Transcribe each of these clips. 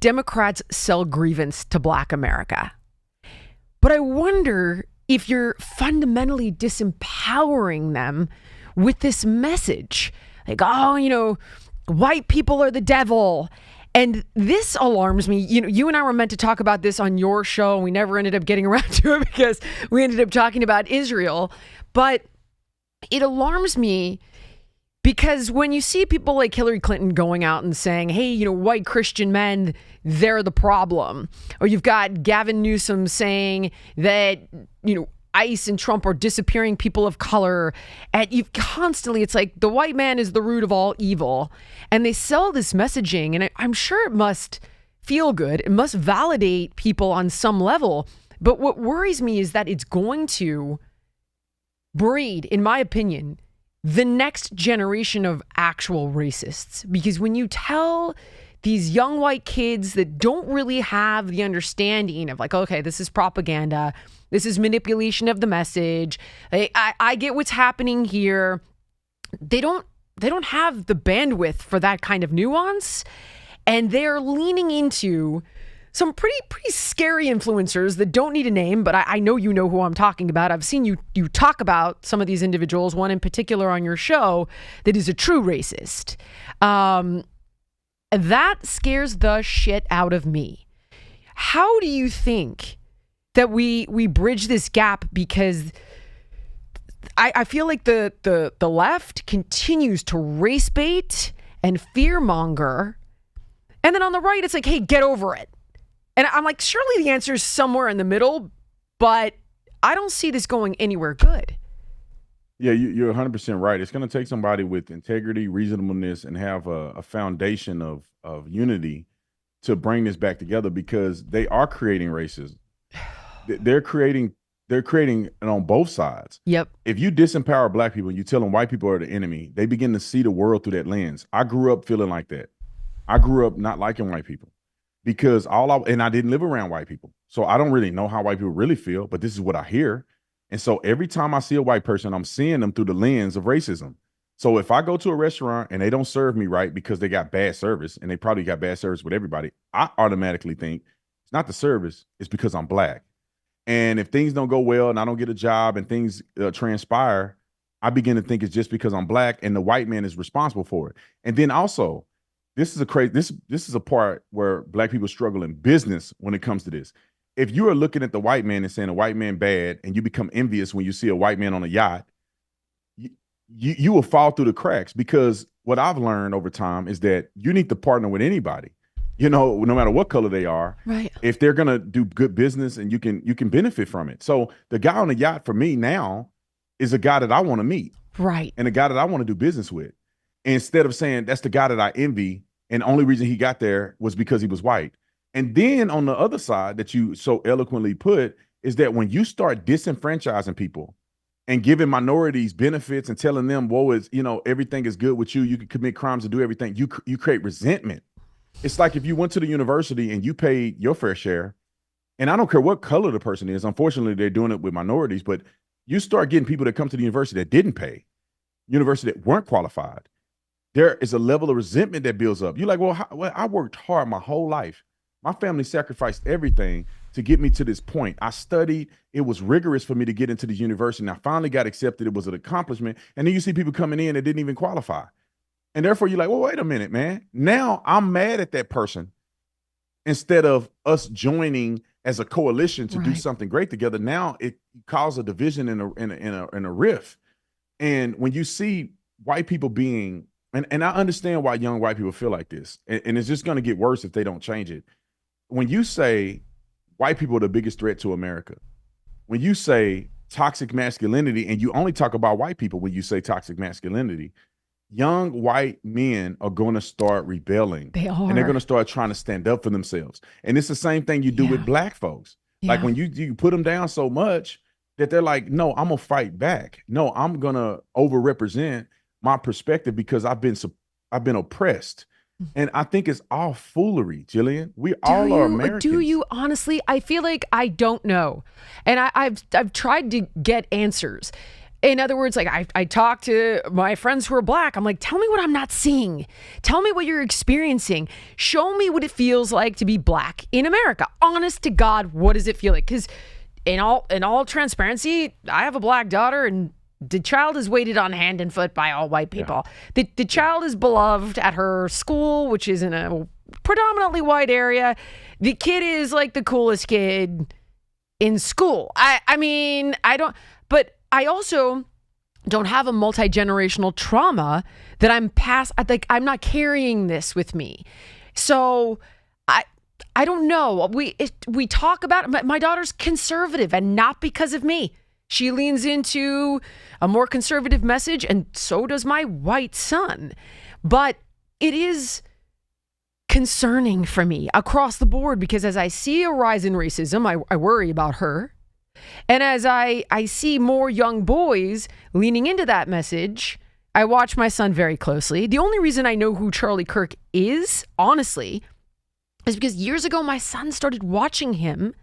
Democrats sell grievance to Black America. But I wonder if you're fundamentally disempowering them with this message. Like, oh, white people are the devil. And this alarms me. You and I were meant to talk about this on your show, and we never ended up getting around to it because we ended up talking about Israel. But it alarms me because when you see people like Hillary Clinton going out and saying, hey, white Christian men, they're the problem. Or you've got Gavin Newsom saying that, ICE and Trump are disappearing people of color. And you've constantly, it's like the white man is the root of all evil. And they sell this messaging, and I'm sure it must feel good. It must validate people on some level. But what worries me is that it's going to breed, in my opinion, the next generation of actual racists. Because when you tell these young white kids that don't really have the understanding of like, okay, this is propaganda, this is manipulation of the message, I get what's happening here, they don't have the bandwidth for that kind of nuance, and they're leaning into some pretty scary influencers that don't need a name, but I know you know who I'm talking about. I've seen you talk about some of these individuals, one in particular on your show that is a true racist. That scares the shit out of me. How do you think that we bridge this gap? Because I feel like the left continues to race bait and fear monger. And then on the right, it's like, hey, get over it. And I'm like, surely the answer is somewhere in the middle, but I don't see this going anywhere good. Yeah, you're 100% right. It's going to take somebody with integrity, reasonableness, and have a foundation of unity to bring this back together, because they are creating racism. They're creating it on both sides. Yep. If you disempower Black people and you tell them white people are the enemy, they begin to see the world through that lens. I grew up feeling like that. I grew up not liking white people. Because I didn't live around white people. So I don't really know how white people really feel, but this is what I hear. And so every time I see a white person, I'm seeing them through the lens of racism. So if I go to a restaurant and they don't serve me right because they got bad service, and they probably got bad service with everybody, I automatically think it's not the service, it's because I'm Black. And if things don't go well and I don't get a job and things transpire, I begin to think it's just because I'm Black and the white man is responsible for it. And then also, this is a part where Black people struggle in business when it comes to this. If you are looking at the white man and saying a white man bad, and you become envious when you see a white man on a yacht, you will fall through the cracks. Because what I've learned over time is that you need to partner with anybody, no matter what color they are, right? If they're gonna do good business and you can benefit from it. So the guy on the yacht for me now is a guy that I want to meet, right? And a guy that I want to do business with. Instead of saying that's the guy that I envy, and the only reason he got there was because he was white. And then on the other side that you so eloquently put is that when you start disenfranchising people and giving minorities benefits and telling them, whoa, everything is good with you, you can commit crimes and do everything, you create resentment. It's like if you went to the university and you paid your fair share, and I don't care what color the person is, unfortunately, they're doing it with minorities, but you start getting people that come to the university that didn't pay, university that weren't qualified. There is a level of resentment that builds up. You're like, well, I worked hard my whole life. My family sacrificed everything to get me to this point. I studied. It was rigorous for me to get into the university. And I finally got accepted. It was an accomplishment. And then you see people coming in that didn't even qualify. And therefore, you're like, well, wait a minute, man. Now I'm mad at that person. Instead of us joining as a coalition to do something great together, now it causes a division and a rift. And when you see white people being, and I understand why young white people feel like this, and it's just going to get worse if they don't change it. When you say white people are the biggest threat to America, when you say toxic masculinity, and you only talk about white people when you say toxic masculinity, young white men are going to start rebelling. They are. And they're going to start trying to stand up for themselves. And it's the same thing you do with Black folks. Yeah. Like when you put them down so much that they're like, no, I'm going to fight back. No, I'm going to overrepresent my perspective because I've been oppressed. And I think it's all foolery, Jillian. We all are Americans. Do you honestly? I feel like I don't know. And I've tried to get answers. In other words, like I talk to my friends who are black. I'm like, tell me what I'm not seeing. Tell me what you're experiencing. Show me what it feels like to be black in America. Honest to God, what does it feel like? Because in all transparency, I have a black daughter, and the child is waited on hand and foot by all white people. Yeah. The child is beloved at her school, which is in a predominantly white area. The kid is like the coolest kid in school. I mean, I also don't have a multi-generational trauma that I'm past. I'm not carrying this with me. So I don't know. We talk about it. My daughter's conservative, and not because of me. She leans into a more conservative message, and so does my white son. But it is concerning for me across the board, because as I see a rise in racism, I worry about her. And as I see more young boys leaning into that message, I watch my son very closely. The only reason I know who Charlie Kirk is, honestly, is because years ago my son started watching him.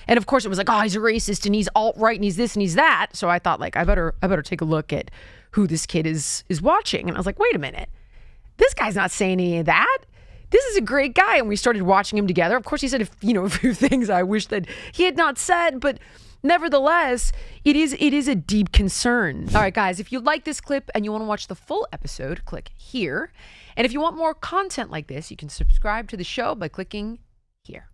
And of course it was like, oh, he's a racist and he's alt-right and he's this and he's that. So I thought, like, I better take a look at who this kid is watching. And I was like, wait a minute, this guy's not saying any of that. This is a great guy. And we started watching him together. Of course, he said, a few things I wish that he had not said, but nevertheless, it is a deep concern. All right, guys, if you like this clip and you want to watch the full episode, click here. And if you want more content like this, you can subscribe to the show by clicking here.